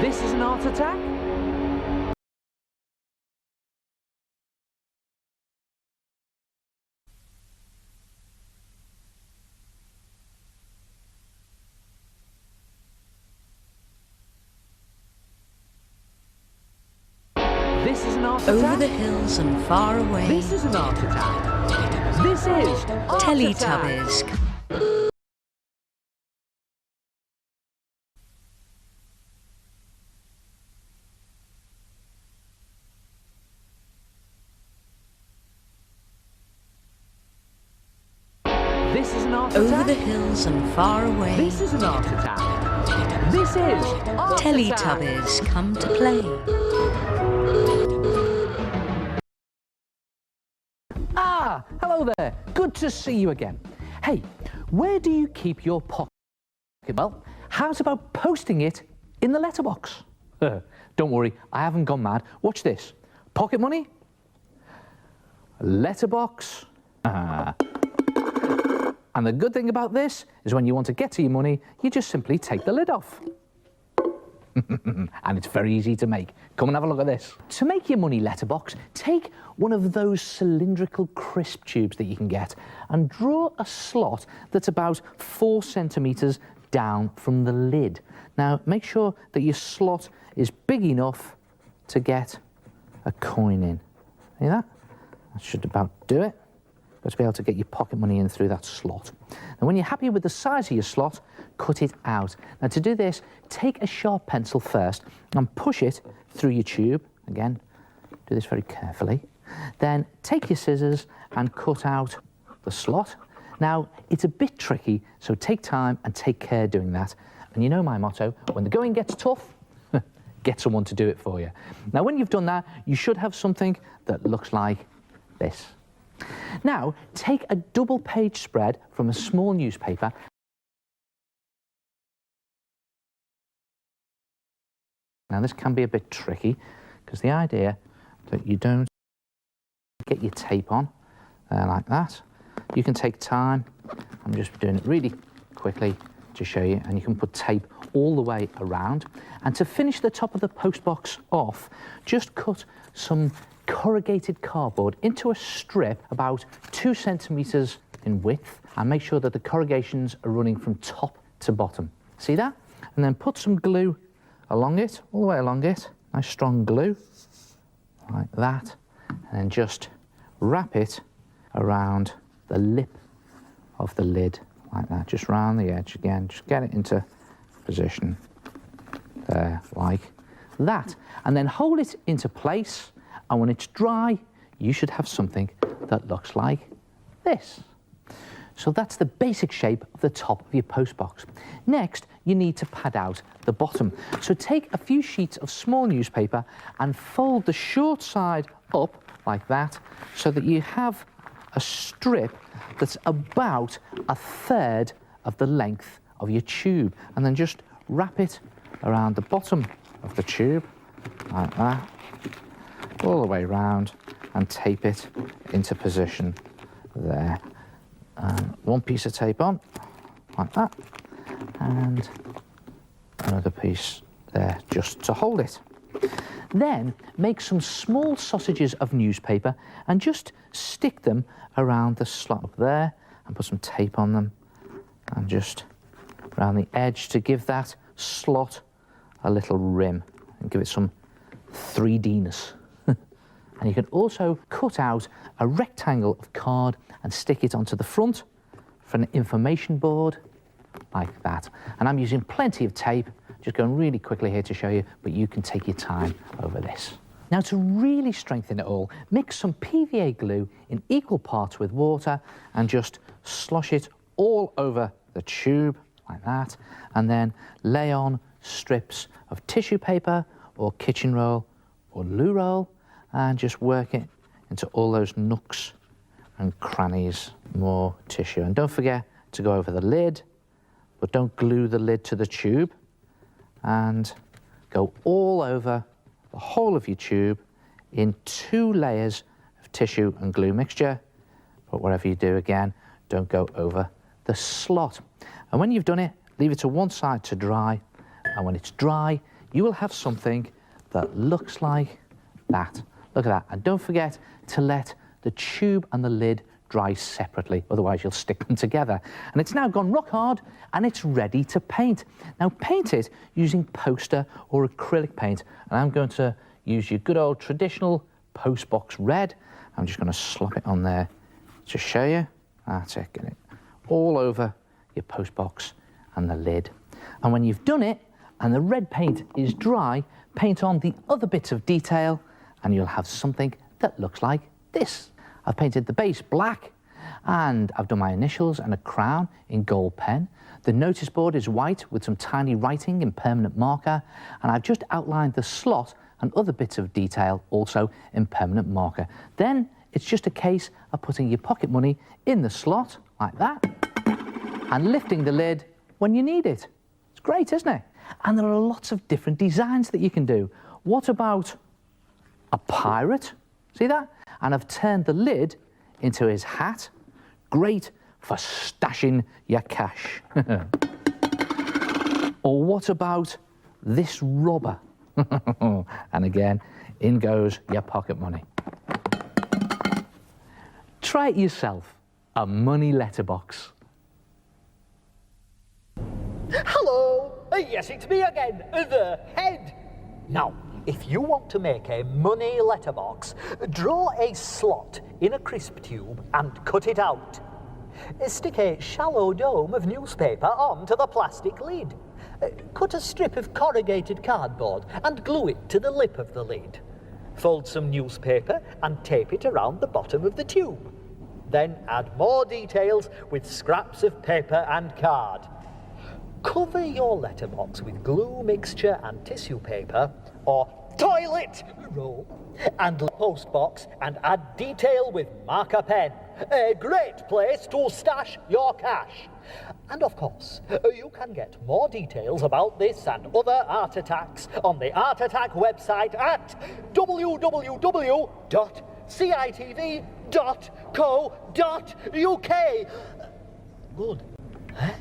This is an heart attack? This is an heart attack? Over the hills and far away. This is an heart attack. This is Teletubbies. This is an heart Over attack? the hills and far away. This is an heart attack. This is heart Teletubbies attack. come to play. Ah, hello there. Good to see you again. Hey, where do you keep your pocket? Well, how's about posting it in the letterbox? Don't worry, I haven't gone mad. Watch this. Pocket money, letterbox. And the good thing about this is when you want to get to your money, you just simply take the lid off. And it's very easy to make. Come and have a look at this. To make your money letterbox, take one of those cylindrical crisp tubes that you can get and draw a slot that's about 4 centimetres down from the lid. Now, make sure that your slot is big enough to get a coin in. See that? That should about do it. Got to be able to get your pocket money in through that slot. And when you're happy with the size of your slot, cut it out. Now to do this, take a sharp pencil first and push it through your tube. Again, do this very carefully. Then take your scissors and cut out the slot. Now, it's a bit tricky, so take time and take care doing that. And you know my motto, when the going gets tough, get someone to do it for you. Now, when you've done that, you should have something that looks like this. Now, take a double-page spread from a small newspaper. Now, this can be a bit tricky because the idea that you don't get your tape on like that. You can take time. I'm just doing it really quickly to show you, and you can put tape all the way around. And to finish the top of the postbox off, just cut some corrugated cardboard into a strip about 2 centimetres in width, and make sure that the corrugations are running from top to bottom. See that? And then put some glue along it, all the way along it, nice strong glue, like that, and then just wrap it around the lip of the lid, like that, just round the edge again, just get it into position there, like that, and then hold it into place. And when it's dry, you should have something that looks like this. So that's the basic shape of the top of your postbox. Next, you need to pad out the bottom. So take a few sheets of small newspaper and fold the short side up like that, so that you have a strip that's about 1/3 of the length of your tube. And then just wrap it around the bottom of the tube, like that, all the way around, and tape it into position there. And one piece of tape on, like that, and another piece there just to hold it. Then make some small sausages of newspaper and just stick them around the slot up there, and put some tape on them, and just around the edge to give that slot a little rim and give it some 3D-ness. And you can also cut out a rectangle of card and stick it onto the front for an information board, like that. And I'm using plenty of tape, just going really quickly here to show you, but you can take your time over this. Now, to really strengthen it all, mix some PVA glue in equal parts with water and just slosh it all over the tube, like that, and then lay on strips of tissue paper or kitchen roll or loo roll, and just work it into all those nooks and crannies. More tissue. And don't forget to go over the lid, but don't glue the lid to the tube, and go all over the whole of your tube in 2 layers of tissue and glue mixture. But whatever you do, again, don't go over the slot. And when you've done it, leave it to one side to dry, and when it's dry, you will have something that looks like that. Look at that. And don't forget to let the tube and the lid dry separately, otherwise you'll stick them together. And it's now gone rock hard and it's ready to paint. Now paint it using poster or acrylic paint. And I'm going to use your good old traditional postbox red. I'm just going to slop it on there to show you. That's it, get it all over your postbox and the lid. And when you've done it and the red paint is dry, paint on the other bits of detail and you'll have something that looks like this. I've painted the base black and I've done my initials and a crown in gold pen. The notice board is white with some tiny writing in permanent marker, and I've just outlined the slot and other bits of detail also in permanent marker. Then it's just a case of putting your pocket money in the slot like that and lifting the lid when you need it. It's great, isn't it? And there are lots of different designs that you can do. What about a pirate? See that? And I've turned the lid into his hat. Great for stashing your cash. Or what about this robber? And again, in goes your pocket money. Try it yourself, a money letterbox. Hello! Yes, it's me again, the head. Now, if you want to make a money letterbox, draw a slot in a crisp tube and cut it out. Stick a shallow dome of newspaper onto the plastic lid. Cut a strip of corrugated cardboard and glue it to the lip of the lid. Fold some newspaper and tape it around the bottom of the tube. Then add more details with scraps of paper and card. Cover your letterbox with glue mixture and tissue paper or toilet roll and postbox and add detail with marker pen. A great place to stash your cash. And of course, you can get more details about this and other art attacks on the Art Attack website at www.citv.co.uk. Good. Huh?